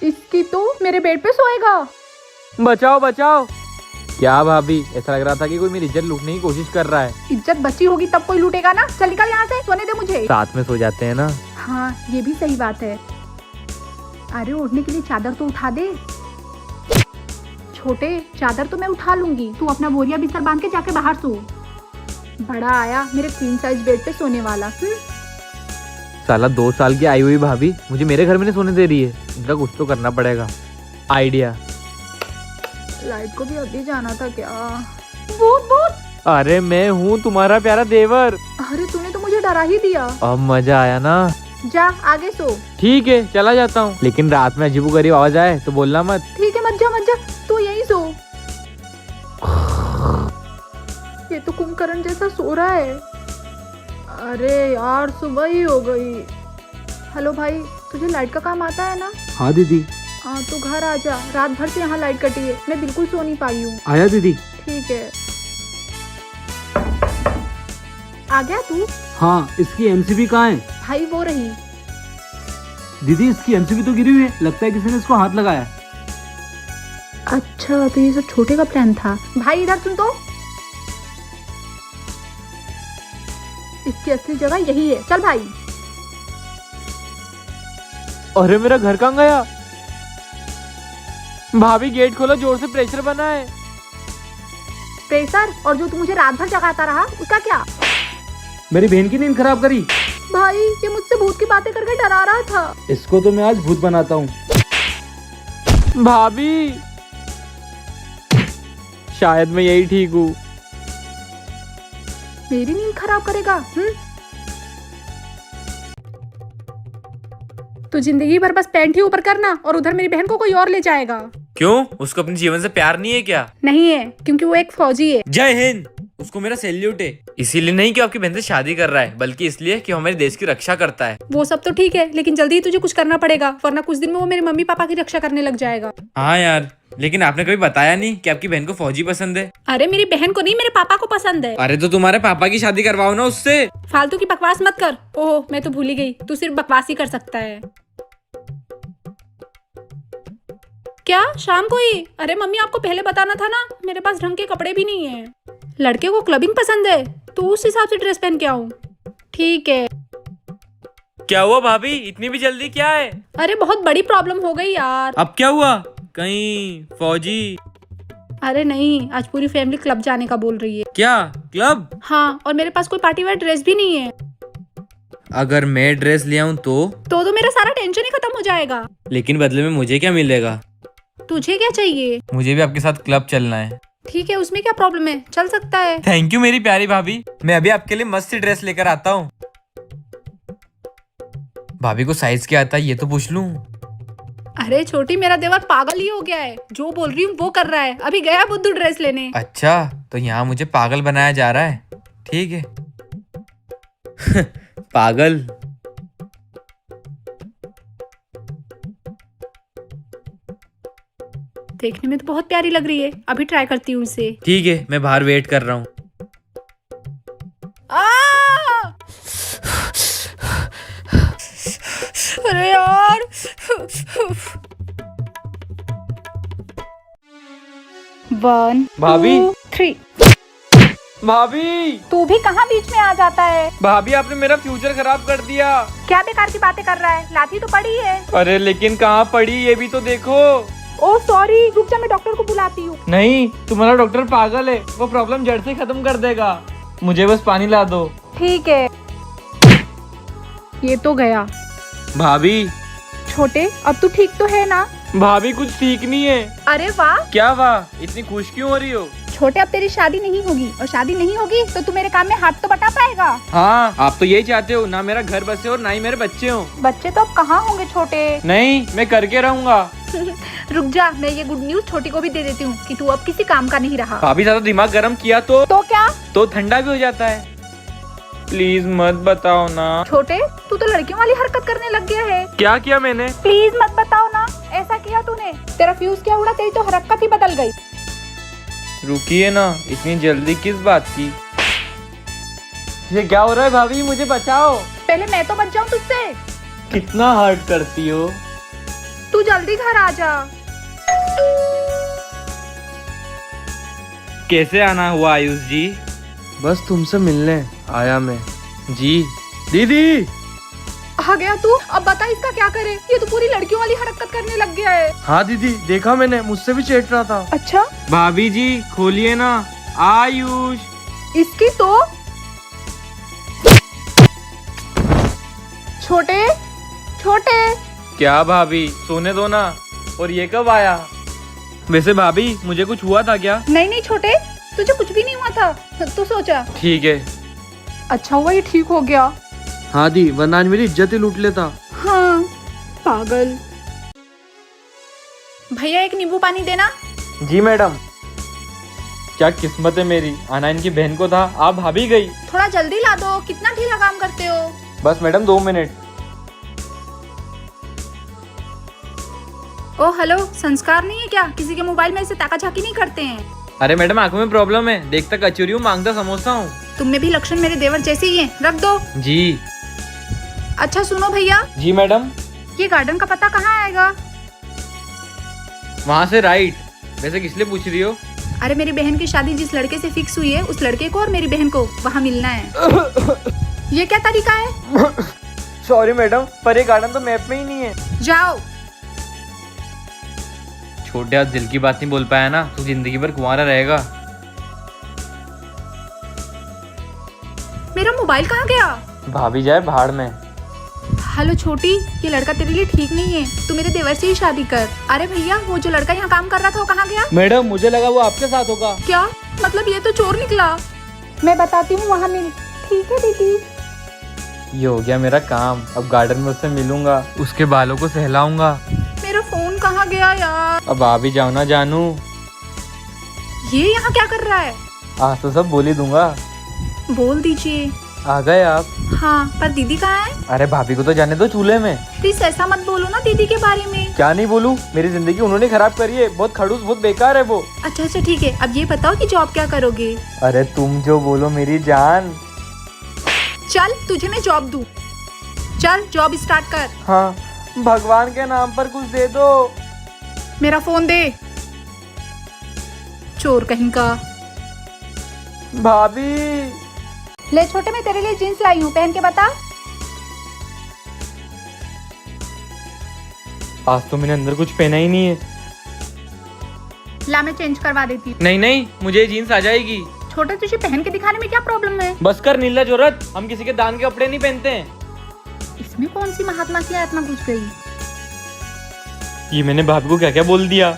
इसकी तो मेरे बेड पे सोएगा। बचाओ बचाओ। क्या भाभी, ऐसा लग रहा था कि कोई मेरी इज्जत लूटने की कोशिश कर रहा है। इज्जत बची होगी तब कोई लूटेगा ना। चल निकल यहाँ से, सोने दे मुझे। साथ में सो जाते हैं ना। हाँ ये भी सही बात है। अरे ओढ़ने के लिए चादर तो उठा दे। छोटे चादर तो मैं उठा लूंगी, तू अपना बोरिया बिस्तर बांध के जाके बाहर सो। बड़ा आया मेरे क्वीन साइज बेड पे सोने वाला। साला 2 साल की आई हुई भाभी मुझे मेरे घर में नहीं सोने दे रही है। इनका कुछ तो करना पड़ेगा। आइडिया। लाइट को भी अभी जाना था क्या? भूत भूत। अरे मैं हूँ तुम्हारा प्यारा देवर। अरे तूने तो मुझे डरा ही दिया। अब मजा आया ना। जा आगे सो। ठीक है चला जाता हूँ, लेकिन रात में अजीबोगरीब आवाज आए तो बोलना मत। ठीक है मत जा तू यहीं सो। ये तो कुंभकर्ण जैसा सो रहा है। अरे यार सुबह ही हो गई। हेलो भाई, तुझे लाइट का काम आता है ना? हाँ दीदी। तो घर आ जा, रात भर से यहाँ लाइट कटी है, मैं बिल्कुल सो नहीं पाई हूँ। आया दीदी। ठीक है। आ गया तू? हाँ, इसकी एमसीबी कहाँ है? भाई वो रही। दीदी इसकी एमसीबी तो गिरी हुई है, लगता है किसी ने इसको हाथ लगाया। अच्छा तो ये सब छोटे का प्लान था। भाई इधर सुन तो, इसकी असली जगह यही है। चल भाई। अरे मेरा घर कहाँ गया? भाभी गेट खोलो, जोर से प्रेशर बना है। प्रेशर? और जो तू मुझे रात भर जगाता रहा उसका क्या? मेरी बहन की नींद खराब करी। भाई ये मुझसे भूत की बातें करके डरा रहा था। इसको तो मैं आज भूत बनाता हूँ। भाभी शायद मैं यही ठीक हूँ। मेरी नींद खराब करेगा? तू जिंदगी भर बस पैंट ही ऊपर करना और उधर मेरी बहन को कोई और ले जाएगा। क्यों? उसको अपने जीवन से प्यार नहीं है क्या? नहीं है, क्योंकि वो एक फौजी है। जय हिंद। उसको मेरा सैल्यूट है। इसीलिए नहीं कि आपकी बहन से शादी कर रहा है, बल्कि इसलिए कि वो हमारे देश की रक्षा करता है। वो सब तो ठीक है, लेकिन जल्दी ही तुझे कुछ करना पड़ेगा, वरना कुछ दिन में वो मेरे मम्मी पापा की रक्षा करने लग जाएगा। हाँ यार, लेकिन आपने कभी बताया नहीं कि आपकी बहन को फौजी पसंद है। अरे मेरी बहन को नहीं, मेरे पापा को पसंद है। अरे तो तुम्हारे पापा की शादी करवाओ ना उससे। फालतू की बकवास मत कर। ओह मैं तो भूल ही गई, तू सिर्फ बकवास ही कर सकता है। क्या शाम को ही? अरे मम्मी आपको पहले बताना था ना, मेरे पास ढंग के कपड़े भी नहीं है। लड़के को क्लबिंग पसंद है तो उस हिसाब से ड्रेस पहन के आऊं। ठीक है। क्या हुआ भाभी, इतनी भी जल्दी क्या है? अरे बहुत बड़ी प्रॉब्लम हो गई यार। अब क्या हुआ? कहीं फौजी? अरे नहीं, आज पूरी फैमिली क्लब जाने का बोल रही है। क्या क्लब? हाँ, और मेरे पास कोई पार्टी वेयर ड्रेस भी नहीं है। अगर मैं ड्रेस ले आऊं तो मेरा सारा टेंशन ही खत्म हो जाएगा। लेकिन बदले में मुझे क्या मिलेगा? तुझे क्या चाहिए? मुझे भी आपके साथ क्लब चलना है। ठीक है, उसमें क्या प्रॉब्लम है, चल सकता है। थैंक यू मेरी प्यारी भाभी, मैं अभी आपके लिए मस्त सी ड्रेस लेकर आता हूँ। भाभी को साइज क्या आता है ये तो पूछ लूं। अरे छोटी, मेरा देवर पागल ही हो गया है, जो बोल रही हूँ वो कर रहा है। अभी गया बुद्धू ड्रेस लेने। अच्छा तो यहाँ मुझे पागल बनाया जा रहा है, ठीक है। पागल। देखने में तो बहुत प्यारी लग रही है, अभी ट्राई करती हूँ इसे। ठीक है, मैं बाहर वेट कर रहा हूँ। अरे यार। वन भाभी। 2 3। भाभी तू भी कहाँ बीच में आ जाता है? भाभी आपने मेरा फ्यूचर खराब कर दिया। क्या बेकार की बातें कर रहा है, लाठी तो पड़ी है। अरे लेकिन कहाँ पड़ी ये भी तो देखो। ओह सॉरी, रुक जा मैं डॉक्टर को बुलाती हूँ। नहीं, तुम्हारा डॉक्टर पागल है, वो प्रॉब्लम जड़ से खत्म कर देगा। मुझे बस पानी ला दो। ठीक है। ये तो गया। भाभी। छोटे अब तू ठीक तो है ना? भाभी कुछ ठीक नहीं है। अरे वाह। क्या वाह, इतनी खुश क्यों हो रही हो? छोटे अब तेरी शादी नहीं होगी, और शादी नहीं होगी तो तू मेरे काम में हाथ तो बटा पाएगा। हाँ, आप तो यही चाहते हो ना, मेरा घर बसे और ना ही मेरे बच्चे हो। बच्चे तो अब कहाँ होंगे छोटे। नहीं, मैं करके रहूंगा। रुक जा, मैं ये गुड न्यूज छोटी को भी दे देती हूँ कि तू अब किसी काम का नहीं रहा। भाभी ज्यादा दिमाग गर्म किया तो क्या? तो ठंडा भी हो जाता है। प्लीज मत बताओ ना। छोटे तू तो लड़कियों वाली हरकत करने लग गया है। क्या किया मैंने? प्लीज मत बताओ ना, ऐसा किया तूने। तेरा फ्यूज क्या उड़ा, तेरी तो हरकत ही बदल गई। रुकिए ना, इतनी जल्दी किस बात की? ये क्या हो रहा है भाभी, मुझे बचाओ। पहले मैं तो बच जाऊं तुझसे। कितना हर्ट करती हो। तू जल्दी घर आ जा। कैसे आना हुआ आयुष जी? बस तुमसे मिलने आया मैं। जी दीदी। आ गया तू? अब बता इसका क्या करे? ये तो पूरी लड़कियों वाली हरकत करने लग गया है। हाँ दीदी, देखा मैंने, मुझसे भी चेट रहा था। अच्छा, भाभी जी खोलिए ना। आयुष। इसकी तो छोटे छोटे। क्या भाभी, सोने दो ना। और ये कब आया? वैसे भाभी मुझे कुछ हुआ था क्या? नहीं नहीं छोटे, तुझे कुछ भी नहीं हुआ था। तू सोचा। ठीक है। अच्छा हुआ ये ठीक हो गया। हाँ दी, वरना आज मेरी इज्जत ही लूट लेता। हाँ पागल। भैया एक नींबू पानी देना। जी मैडम। क्या किस्मत है मेरी, आना इनकी बहन को था, आप भाभी गई। थोड़ा जल्दी ला दो, कितना ढीला काम करते हो। बस मैडम 2 मिनट। ओ हेलो, संस्कार नहीं है क्या? किसी के मोबाइल में ऐसे ताका झाकी नहीं करते हैं। अरे मैडम आंखों में प्रॉब्लम है, देखता कचौरी हूँ, मांगता समोसा हूँ। तुम में भी लक्षण मेरे देवर जैसे ही हैं, रख दो। जी। अच्छा सुनो भैया, जी मैडम। ये गार्डन का पता कहाँ आएगा? वहाँ से राइट। वैसे किस लिए पूछ रही हो? अरे मेरी बहन की शादी जिस लड़के से फिक्स हुई है, उस लड़के को और मेरी बहन को वहाँ मिलना है। ये क्या तरीका है? सॉरी मैडम, पर ये गार्डन तो मैप में ही नहीं है। जाओ। छोटे आज दिल की बात नहीं बोल पाया ना, तो जिंदगी भर कुंवारा रहेगा। मेरा मोबाइल कहाँ गया? भाभी जाए भाड़ में। हेलो छोटी, ये लड़का तेरे लिए ठीक नहीं है, तू मेरे देवर से ही शादी कर। अरे भैया, वो जो लड़का यहाँ काम कर रहा था वो कहाँ गया? मैडम मुझे लगा वो आपके साथ होगा। क्या मतलब? ये तो चोर निकला। मैं बताती हूँ, वहाँ मिल। ठीक है दीदी। ये हो गया मेरा काम, अब गार्डन में उससे मिलूंगा, उसके बालों को सहलाऊंगा। मेरा फोन कहाँ गया यार? अब आ भी जाओ ना जानू। ये यहाँ क्या कर रहा है? आज तो सब बोल ही दूंगा। बोल दीजिए। आ गए आप? हाँ, पर दीदी कहाँ है? अरे भाभी को तो जाने दो चूल्हे में। प्लीज ऐसा मत बोलो ना दीदी के बारे में। क्या नहीं बोलूं, मेरी जिंदगी उन्होंने खराब करी है, बहुत खड़ूस, बहुत बेकार है वो। अच्छा अच्छा ठीक है, अब ये बताओ कि जॉब क्या करोगे? अरे तुम जो बोलो मेरी जान। चल तुझे मैं जॉब दूँ। चल जॉब स्टार्ट कर। हाँ, भगवान के नाम पर कुछ दे दो। मेरा फोन दे, चोर कहीं का। भाभी। ले छोटे, मैं तेरे लिए जीन्स लाई हूँ, पहन के बता। आज तो मैंने अंदर कुछ पहना ही नहीं है। ला मैं चेंज करवा देती हूँ। नहीं नहीं, मुझे ये जीन्स आ जाएगी। छोटे तुझे पहन के दिखाने में क्या प्रॉब्लम है? बस कर नीला जोरत, हम किसी के दान के कपड़े नहीं पहनते हैं। इसमें कौन सी महात्मा की आत्मा घुस गई? ये मैंने भाभी को क्या क्या बोल दिया।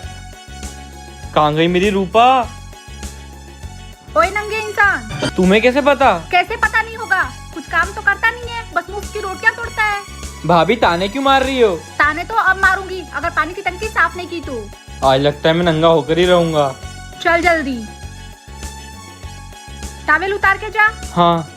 कहाँ गई मेरी रूपा? ओए नंगे इंसान, तुम्हें कैसे पता? कैसे पता नहीं होगा? कुछ काम तो करता नहीं है, बस मुफ्त की रोटियां तोड़ता है। भाभी ताने क्यों मार रही हो? ताने तो अब मारूंगी, अगर पानी की टंकी साफ नहीं की तो। आज लगता है मैं नंगा होकर ही रहूंगा। चल जल्दी, टॉवेल उतार के जा। हाँ।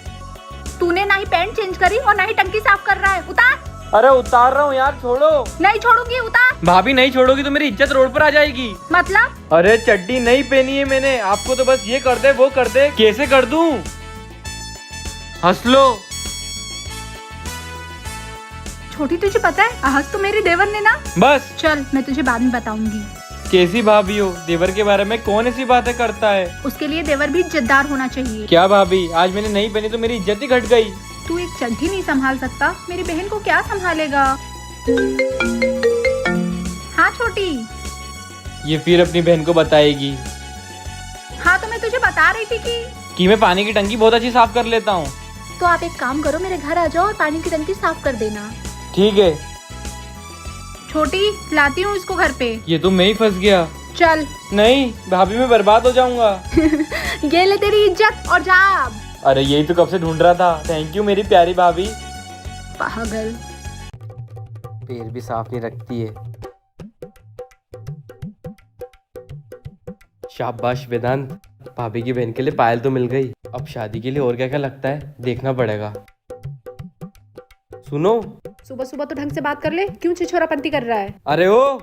तूने ना ही पैंट चेंज करी और ना ही टंकी साफ कर रहा है, उतार। अरे उतार रहा हूँ यार, छोड़ो। नहीं छोड़ूंगी, उतार। भाभी नहीं छोड़ोगी तो मेरी इज्जत रोड पर आ जाएगी। मतलब? अरे चड्डी नहीं पहनी है मैंने, आपको तो बस ये कर दे वो कर दे। कैसे कर दूं? हंस लो। छोटी तुझे पता है, आज तो मेरे देवर ने ना। बस। चल मैं तुझे बाद में बताऊंगी। कैसी भाभी हो? देवर के बारे में कौन ऐसी बातें करता है? उसके लिए देवर भी इज्जतदार होना चाहिए। क्या भाभी, आज मैंने नहीं पहनी तो मेरी इज्जत ही घट गई। तू एक चड्ढी नहीं संभाल सकता, मेरी बहन को क्या संभालेगा? हाँ छोटी। ये फिर अपनी बहन को बताएगी हाँ तो मैं तुझे बता रही थी कि मैं पानी की टंकी बहुत अच्छी साफ कर लेता हूँ। तो आप एक काम करो, मेरे घर आ जाओ और पानी की टंकी साफ कर देना। ठीक है। छोटी लाती हूँ इसको घर पे। ये तो मैं ही फंस गया। चल। नहीं भाभी, मैं बर्बाद हो जाऊंगा। ये ले तेरी इज्जत और जा अब। अरे यही तो कब से ढूंढ रहा था। थैंक यू मेरी प्यारी भाभी। पागल। पैर भी साफ नहीं रखती है। शाबाश वेदांत, भाभी की बहन के लिए पायल तो मिल गई। अब शादी के लिए और क्या क्या लगता है देखना पड़ेगा। सुनो, सुबह सुबह तो ढंग से बात कर ले, क्यों छिछोरापंती कर रहा है? अरे ओ,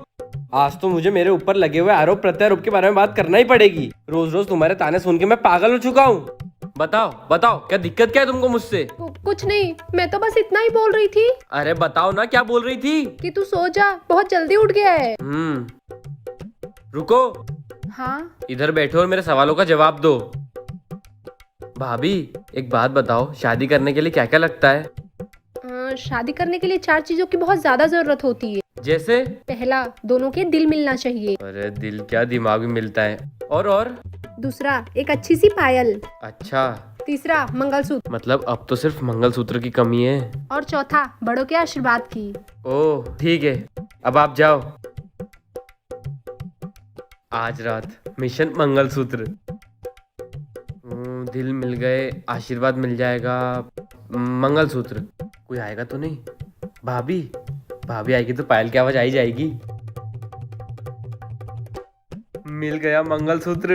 आज तो मुझे मेरे ऊपर लगे हुए आरोप प्रत्यारोप के बारे में बात करना ही पड़ेगी। रोज रोज तुम्हारे ताने सुन के मैं पागल हो चुका हूँ। बताओ बताओ, क्या दिक्कत क्या है तुमको मुझसे? कुछ नहीं, मैं तो बस इतना ही बोल रही थी अरे बताओ ना, क्या बोल रही थी? कि तू सो जा, बहुत जल्दी उठ गया है। रुको, हाँ इधर बैठो और मेरे सवालों का जवाब दो। भाभी एक बात बताओ, शादी करने के लिए क्या क्या लगता है? शादी करने के लिए 4 चीजों की बहुत ज्यादा जरूरत होती है। जैसे? पहला, दोनों के दिल मिलना चाहिए। अरे दिल क्या, दिमाग भी मिलता है। और? दूसरा, एक अच्छी सी पायल। अच्छा, तीसरा, मंगलसूत्र। मतलब अब तो सिर्फ मंगलसूत्र की कमी है। और चौथा, बड़ों के आशीर्वाद की। ओह ठीक है, अब आप जाओ। आज रात मिशन मंगलसूत्र। दिल मिल गए, आशीर्वाद मिल जाएगा, मंगलसूत्र। कोई आएगा तो नहीं? भाभी भाभी आएगी तो पायल की आवाज आई जाएगी। मिल गया मंगलसूत्र।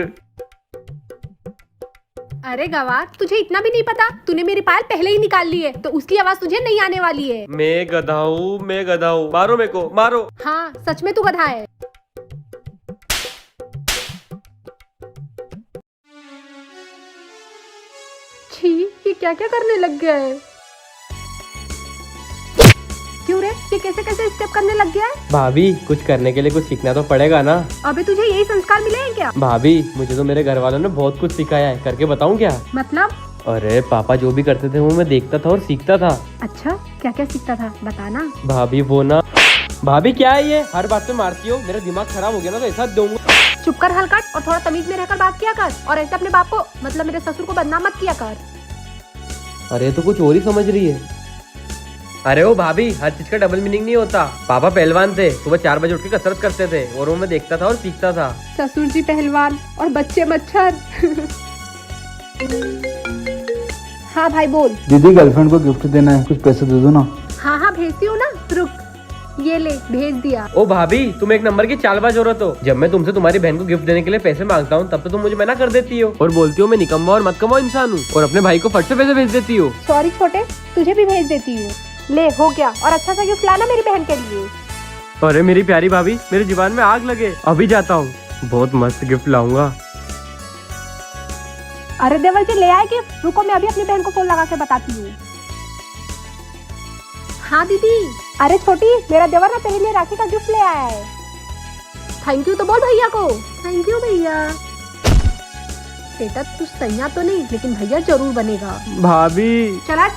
अरे गवार, तुझे इतना भी नहीं पता? तूने मेरी पायल पहले ही निकाल ली है, तो उसकी आवाज तुझे नहीं आने वाली है। मैं गधा हूँ, मारो मेरे को, मारो। हाँ, सच में तू गधा है। छी, ये क्या क्या करने लग गया है? क्यों रे, ये कैसे कैसे स्टेप करने लग गया है? भाभी कुछ करने के लिए कुछ सीखना तो पड़ेगा ना। अबे तुझे यही संस्कार मिले हैं क्या? भाभी मुझे तो मेरे घर वालों ने बहुत कुछ सिखाया है, करके बताऊं क्या? मतलब? अरे पापा जो भी करते थे वो मैं देखता था और सीखता था। अच्छा, क्या क्या सीखता था, बताना। भाभी वो ना, भाभी क्या है ये, हर बात पे मारती हो? मेरा दिमाग खराब हो गया ना तो ऐसा दूंगा। चुप कर हलकट, और थोड़ा तमीज में रहकर बात किया कर, और ऐसे अपने बाप को, मतलब मेरे ससुर को बदनाम मत किया कर। अरे तो कुछ और ही समझ रही है। अरे ओ भाभी, हर चीज का डबल मीनिंग नहीं होता। पापा पहलवान थे, सुबह 4 बजे उठ के कसरत करते थे और वो मैं देखता था और सीखता था। ससुर जी पहलवान और बच्चे मच्छर। हाँ भाई बोल। दीदी गर्लफ्रेंड को गिफ्ट देना है, कुछ पैसे दे दो ना। हाँ हाँ भेजती हूँ ना, रुक, ये ले भेज दिया। ओ भाभी तुम एक नंबर की चालबाज औरत हो। जब मैं तुमसे तुम्हारी बहन को गिफ्ट देने के लिए पैसे मांगता हूँ तब तो तुम मुझे मना कर देती हो और बोलती हो मैं निकम्मा और मत कमाओ इंसान हूँ, और अपने भाई को फट से पैसे भेज देती हो। सॉरी छोटे, तुझे भी भेज देती हूँ। ले, हो गया। और अच्छा सा गिफ्ट लाना मेरी बहन के लिए। अरे मेरी प्यारी भाभी, मेरी जुबान में आग लगे, अभी जाता हूँ, बहुत मस्त गिफ्ट लाऊंगा। अरे देवर जी ले आए गिफ्ट, रुको मैं अभी अपनी बहन को फोन लगा के बताती हूँ। हाँ दीदी। अरे छोटी, मेरा देवर ना तेरे लिए राखी का गिफ्ट ले आया है। थैंक यू तो बोल भैया को। थैंक यू भैया। बेटा तू सैया तो नहीं, लेकिन भैया जरूर बनेगा। भाभी चल हट।